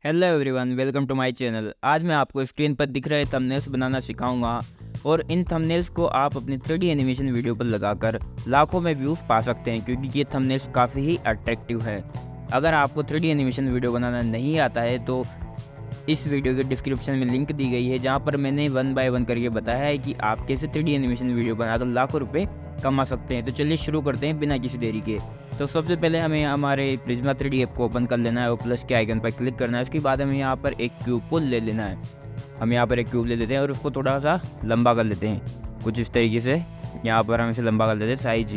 Hello everyone, welcome to my channel. आज मैं आपको स्क्रीन पर दिख रहे थंबनेल्स बनाना सिखाऊंगा और इन थंबनेल्स को आप अपनी 3D एनिमेशन वीडियो पर लगाकर लाखों में व्यूज़ पा सकते हैं, क्योंकि ये थंबनेल्स काफ़ी ही अट्रैक्टिव है। अगर आपको 3D एनिमेशन वीडियो बनाना नहीं आता है तो इस वीडियो के डिस्क्रिप्शन में लिंक दी गई है, जहाँ पर मैंने 1 बाय 1 करके बताया है कि आप कैसे 3D एनिमेशन वीडियो बनाकर लाखों रुपए कमा सकते हैं। तो चलिए शुरू करते हैं बिना किसी देरी के। तो सबसे पहले हमें हमारे प्रिज्मा 3D ऐप को ओपन कर लेना है और प्लस के आइकन पर क्लिक करना है। उसके बाद हमें यहाँ पर एक क्यूब को ले लेना है। हम यहाँ पर एक क्यूब ले लेते हैं और उसको थोड़ा सा लंबा कर लेते हैं, कुछ इस तरीके से। यहाँ पर हम इसे लंबा कर लेते हैं, साइज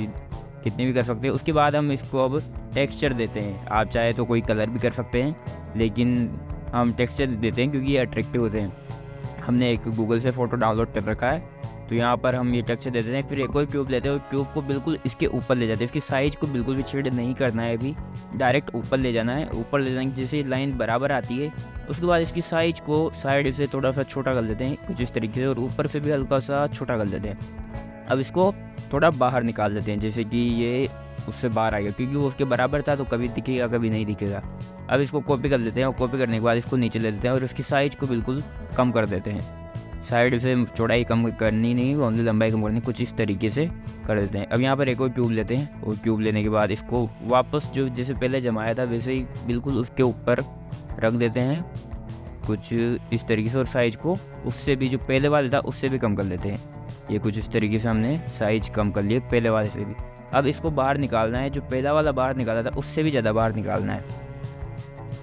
कितनी भी कर सकते हैं। उसके बाद हम इसको अब टेक्सचर देते हैं। आप चाहे तो कोई कलर भी कर सकते हैं, लेकिन हम टेक्सचर देते हैं क्योंकि ये अट्रैक्टिव होते हैं। हमने एक गूगल से फ़ोटो डाउनलोड कर रखा है, तो यहाँ पर हम ये टेक्सचर देते हैं। फिर एक और क्यूब लेते हैं और क्यूब को बिल्कुल इसके ऊपर ले जाते हैं। इसकी साइज़ को बिल्कुल भी छेड़ नहीं करना है, अभी डायरेक्ट ऊपर ले जाना है। ऊपर ले जाने की जैसे लाइन बराबर आती है, उसके बाद इसकी साइज़ को साइड से थोड़ा सा छोटा कर लेते हैं, कुछ इस तरीके से, और ऊपर से भी हल्का सा छोटा कर लेते हैं। अब इसको थोड़ा बाहर निकाल देते हैं, जैसे कि ये उससे बाहर आ गया, क्योंकि वो उसके बराबर था तो कभी दिखेगा कभी नहीं दिखेगा। अब इसको कॉपी कर लेते हैं और कॉपी करने के बाद इसको नीचे ले लेते हैं और उसकी साइज़ को बिल्कुल कम कर देते हैं। साइड से चौड़ाई कम करनी नहीं, ओनली लंबाई कम करनी, कुछ इस तरीके से कर देते हैं। अब यहाँ पर एक और ट्यूब लेते हैं और ट्यूब लेने के बाद इसको वापस जो जैसे पहले जमाया था वैसे ही बिल्कुल उसके ऊपर रख देते हैं, कुछ इस तरीके से। और साइज़ को उससे भी, जो पहले वाले था उससे भी कम कर लेते हैं। ये कुछ इस तरीके से हमने साइज़ कम कर लिए पहले वाले से भी। अब इसको बाहर निकालना है, जो पहला वाला बाहर निकाला था उससे भी ज़्यादा बाहर निकालना है,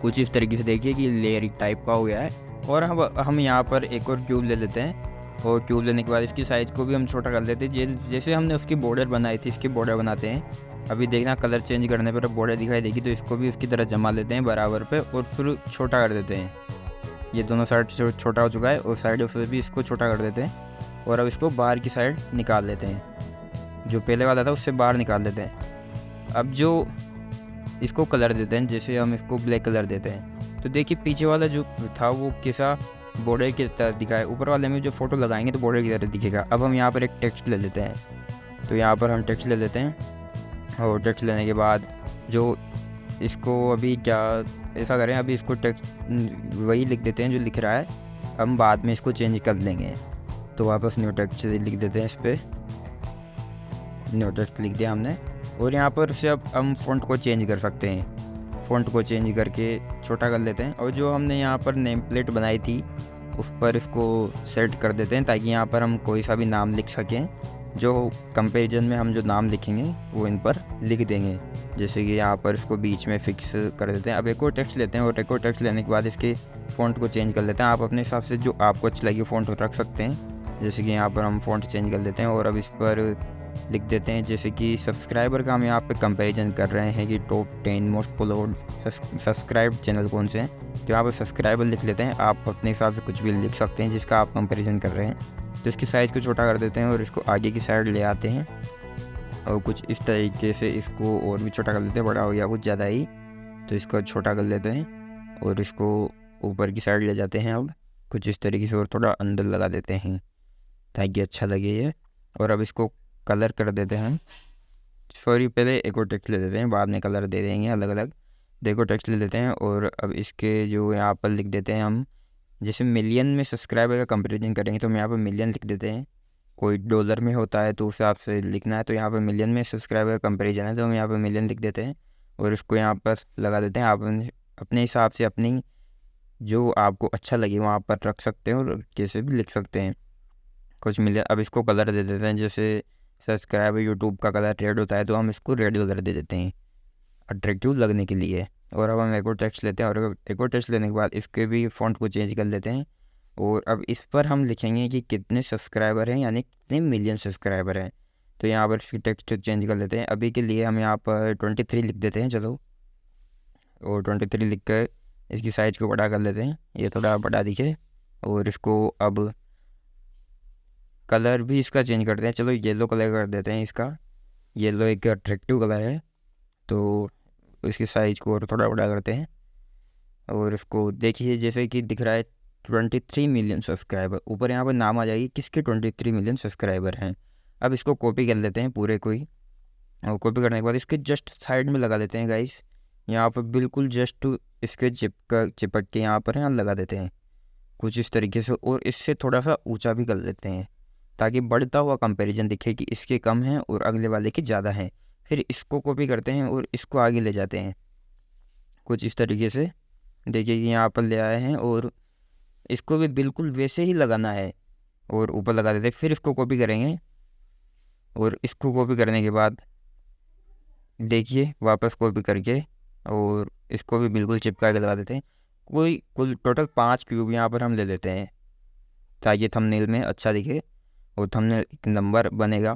कुछ इस तरीके से। देखिए कि लेयर टाइप का हो गया है। और हम यहाँ पर एक और क्यूब ले लेते हैं और क्यूब लेने के बाद इसकी साइज़ को भी हम छोटा कर लेते हैं। जैसे हमने उसकी बॉर्डर बनाई थी, इसकी बॉर्डर बनाते हैं। अभी देखना कलर चेंज करने पर बॉर्डर दिखाई देगी, तो इसको भी उसकी तरह जमा लेते हैं बराबर पे और फिर छोटा कर देते हैं। ये दोनों साइड छोटा हो चुका है और साइड से भी इसको छोटा कर देते हैं। और अब इसको बाहर की साइड निकाल लेते हैं, जो पहले वाला था उससे बाहर निकाल देते हैं। अब जो इसको कलर देते हैं, जैसे हम इसको ब्लैक कलर देते हैं, तो देखिए पीछे वाला जो था वो कैसा बॉर्डर की तरह दिखा है। ऊपर वाले में जो फ़ोटो लगाएंगे तो बॉर्डर की तरह दिखेगा। अब हम यहाँ पर एक टेक्स्ट ले लेते हैं, तो यहाँ पर हम टेक्स्ट ले लेते हैं और टेक्स्ट लेने के बाद जो इसको अभी क्या ऐसा करें, अभी इसको टेक्स्ट वही लिख देते हैं जो लिख रहा है। हम बाद में इसको चेंज कर लेंगे, तो वापस न्यू टेक्स्ट लिख देते हैं। इस पर न्यू टेक्स्ट लिख दिया हमने। और यहाँ पर से अब हम फ़ॉन्ट को चेंज कर सकते हैं। फ़ॉन्ट को चेंज करके छोटा कर लेते हैं और जो हमने यहाँ पर नेम प्लेट बनाई थी उस पर इसको सेट कर देते हैं, ताकि यहाँ पर हम कोई सा भी नाम लिख सकें। जो कंपैरिजन में हम जो नाम लिखेंगे वो इन पर लिख देंगे, जैसे कि यहाँ पर इसको बीच में फिक्स कर देते हैं। अब एक और टेक्स्ट लेते हैं और एक और टेक्स्ट लेने के बाद इसके फ़ॉन्ट को चेंज कर लेते हैं। आप अपने हिसाब से जो आपको अच्छी लगी फ़ॉन्ट रख सकते हैं, जैसे कि यहाँ पर हम फ़ॉन्ट चेंज कर लेते हैं और अब इस पर लिख देते हैं, जैसे कि सब्सक्राइबर का हम यहाँ पे कंपैरिजन कर रहे हैं कि top 10 most followed subscribe channel कौन से हैं, तो यहाँ पर सब्सक्राइबर लिख लेते हैं। आप अपने हिसाब से कुछ भी लिख सकते हैं जिसका आप कंपैरिजन कर रहे हैं। तो इसकी साइज़ को छोटा कर देते हैं और इसको आगे की साइड ले आते हैं और कुछ इस तरीके से इसको और भी छोटा कर लेते हैं। बड़ा हो गया कुछ ज़्यादा ही, तो इसको छोटा कर लेते हैं और इसको ऊपर की साइड ले जाते हैं। अब कुछ इस तरीके से और थोड़ा अंदर लगा देते हैं ताकि अच्छा लगे ये। और अब इसको कलर कर देते हैं। सॉरी, पहले एक और टेक्स्ट ले देते हैं, बाद में कलर दे देंगे अलग अलग। देखो टेक्स्ट ले लेते हैं और अब इसके जो यहाँ पर लिख देते हैं हम, जैसे मिलियन में सब्सक्राइबर का कंपैरिजन करेंगे तो हम यहाँ पर मिलियन लिख देते हैं। कोई डॉलर में होता है तो उस हिसाब से लिखना है, तो यहाँ पर मिलियन में सब्सक्राइबर का कंपैरिजन है तो हम यहाँ पर मिलियन लिख देते हैं और इसको यहाँ पर लगा देते हैं। आप अपने हिसाब से अपनी जो आपको अच्छा लगे वहाँ पर रख सकते हैं और कैसे भी लिख सकते हैं कुछ मिलियन। अब इसको कलर दे देते हैं, जैसे सब्सक्राइबर यूट्यूब का कलर रेड होता है तो हम इसको रेड कलर दे देते हैं अट्रैक्टिव लगने के लिए। और अब हम एक और टेक्स्ट लेते हैं और एक और टेक्स्ट लेने के बाद इसके भी फ़ॉन्ट को चेंज कर लेते हैं और अब इस पर हम लिखेंगे कि कितने सब्सक्राइबर हैं, यानी कितने मिलियन सब्सक्राइबर हैं। तो यहाँ पर इसकी टेक्स्ट चेंज कर लेते हैं। अभी के लिए हम यहाँ पर 23 लिख देते हैं, चलो। और 23 लिख कर इसकी साइज़ को बड़ा कर लेते हैं, ये थोड़ा बड़ा दिखे। और इसको अब कलर भी इसका चेंज करते हैं, चलो येलो कलर कर देते हैं इसका। येलो एक अट्रैक्टिव कलर है, तो इसकी साइज़ को और थोड़ा बड़ा करते हैं। और इसको देखिए जैसे कि दिख रहा है 23 मिलियन सब्सक्राइबर, ऊपर यहाँ पर नाम आ जाएगी किसके 23 मिलियन सब्सक्राइबर हैं। अब इसको कॉपी कर लेते हैं पूरे को ही, और कॉपी करने के बाद इसके जस्ट साइड में लगा देते हैं गाइस, यहाँ पर बिल्कुल जस्ट इसके चिपक के यहाँ पर यहाँ लगा देते हैं कुछ इस तरीके से, और इससे थोड़ा सा ऊंचा भी कर लेते हैं ताकि बढ़ता हुआ कंपैरिजन दिखे कि इसके कम हैं और अगले वाले के ज़्यादा हैं। फिर इसको कॉपी करते हैं और इसको आगे ले जाते हैं कुछ इस तरीके से। देखिए कि यहाँ पर ले आए हैं और इसको भी बिल्कुल वैसे ही लगाना है और ऊपर लगा देते हैं। फिर इसको कॉपी करेंगे और इसको कॉपी करने के बाद देखिए वापस कॉपी करके और इसको भी बिल्कुल चिपका के लगा देते हैं। कुल टोटल 5 क्यूब यहाँ पर हम ले लेते हैं ताकि थंबनेल में अच्छा दिखे और थंबनेल एक नंबर बनेगा।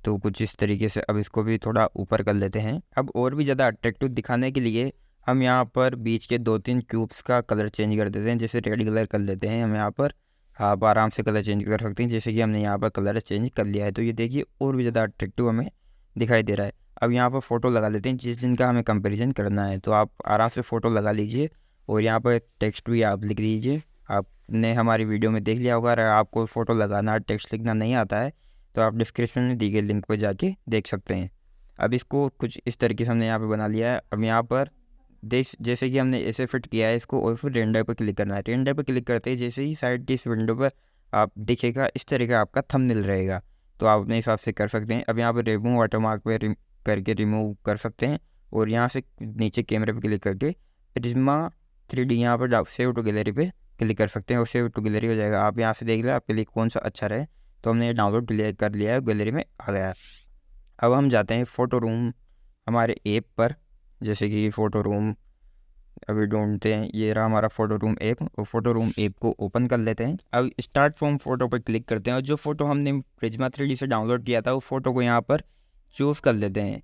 तो कुछ इस तरीके से अब इसको भी थोड़ा ऊपर कर लेते हैं। अब और भी ज़्यादा अट्रैक्टिव दिखाने के लिए हम यहाँ पर बीच के 2-3 क्यूब्स का कलर चेंज कर देते हैं। जैसे रेड कलर कर लेते हैं हम यहाँ पर, आप आराम से कलर चेंज कर सकते हैं। जैसे कि हमने यहाँ पर कलर चेंज कर लिया है तो ये देखिए और भी ज़्यादा अट्रैक्टिव हमें दिखाई दे रहा है। अब यहाँ पर फ़ोटो लगा लेते हैं जिस दिन का हमें कंपेरिजन करना है। तो आप आराम से फ़ोटो लगा लीजिए और यहाँ पर टेक्स्ट भी आप लिख लीजिए। आपने हमारी वीडियो में देख लिया होगा, अगर आपको फ़ोटो लगाना टेक्स्ट लिखना नहीं आता है तो आप डिस्क्रिप्शन में दी गई लिंक पर जाके देख सकते हैं। अब इसको कुछ इस तरीके से हमने यहाँ पे बना लिया है। अब यहाँ पर जैसे कि हमने ऐसे फिट किया है इसको, और फिर रेंडर पर क्लिक करना है। रेंडर पर क्लिक करते ही जैसे ही साइड की इस विंडो पर आप दिखेगा इस तरह का आपका थंबनेल रहेगा। तो आप अपने हिसाब से कर सकते हैं। अब यहाँ पर रिमूव वाटरमार्क पे करके रिमूव कर सकते हैं और यहाँ से नीचे कैमरे पर क्लिक करके प्रिज्मा 3D यहाँ पर सेव टू गैलरी पे क्लिक कर सकते हैं और सेव टू गैलरी हो जाएगा। आप यहाँ से देख लें आपके लिए कौन सा अच्छा रहे। तो हमने ये डाउनलोड कर लिया है, गैलरी में आ गया है। अब हम जाते हैं फ़ोटो रूम हमारे ऐप पर। जैसे कि फ़ोटो रूम अभी ढूंढते हैं, ये रहा हमारा फ़ोटो रूम ऐप, और फ़ोटो रूम ऐप को ओपन कर लेते हैं। अब स्टार्ट फ्रॉम फ़ोटो पर क्लिक करते हैं और जो फ़ोटो हमने प्रिज्मा 3D से डाउनलोड किया था उस फ़ोटो को यहाँ पर चूज़ कर लेते हैं।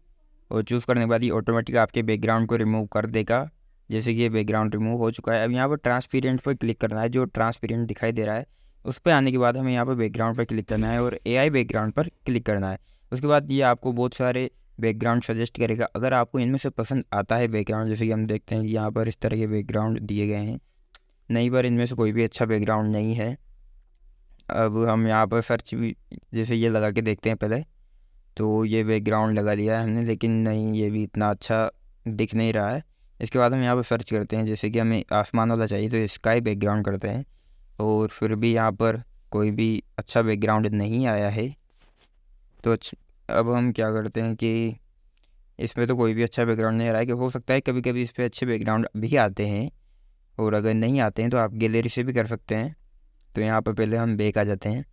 और चूज़ करने के बाद ये ऑटोमेटिक आपके बैकग्राउंड को रिमूव कर देगा। जैसे कि ये बैकग्राउंड रिमूव हो चुका है। अब यहाँ पर ट्रांसपेरेंट पर क्लिक करना है, जो ट्रांसपेरेंट दिखाई दे रहा है उस पर आने के बाद हमें यहाँ पर बैकग्राउंड पर क्लिक करना है और AI बैकग्राउंड पर क्लिक करना है। उसके बाद ये आपको बहुत सारे बैकग्राउंड सजेस्ट करेगा। अगर आपको इनमें से पसंद आता है बैकग्राउंड, जैसे कि हम देखते हैं कि यहाँ पर इस तरह के बैकग्राउंड दिए गए हैं, नहीं पर इनमें से कोई भी अच्छा बैकग्राउंड नहीं है। अब हम यहाँ पर सर्च भी जैसे ये लगा के देखते हैं पहले, तो ये बैकग्राउंड लगा लिया है हमने, लेकिन नहीं ये भी इतना अच्छा दिख नहीं रहा है। इसके बाद हम यहाँ पर सर्च करते हैं, जैसे कि हमें आसमान वाला चाहिए तो स्काई बैकग्राउंड करते हैं और फिर भी यहाँ पर कोई भी अच्छा बैकग्राउंड नहीं आया है। तो अब हम क्या करते हैं कि इसमें तो कोई भी अच्छा बैकग्राउंड नहीं आ रहा है, कि हो सकता है कभी कभी इस पर अच्छे बैकग्राउंड भी आते हैं, और अगर नहीं आते हैं तो आप गैलरी से भी कर सकते हैं। तो यहाँ पर पहले हम बैक आ जाते हैं।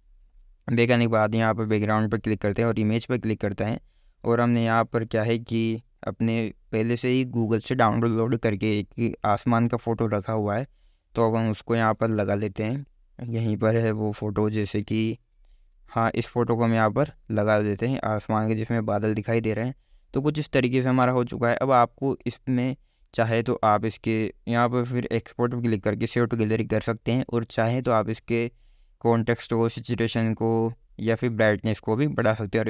बैक आने के बाद यहाँ पर बैकग्राउंड पर क्लिक करते हैं और इमेज पर क्लिक करते हैं। और हमने यहाँ पर क्या है कि अपने पहले से ही गूगल से डाउनलोड करके एक आसमान का फ़ोटो रखा हुआ है, तो अब हम उसको यहाँ पर लगा लेते हैं। यहीं पर है वो फ़ोटो, जैसे कि हाँ इस फ़ोटो को हम यहाँ पर लगा देते हैं आसमान के, जिसमें बादल दिखाई दे रहे हैं। तो कुछ इस तरीके से हमारा हो चुका है। अब आपको इसमें चाहे तो आप इसके यहाँ पर फिर एक्सपोर्ट पर क्लिक करके सेव टू गैलरी कर सकते हैं, और चाहे तो आप इसके कॉन्टेक्स्ट को, सिचुएशन को या फिर ब्राइटनेस को भी बढ़ा सकते हैं। और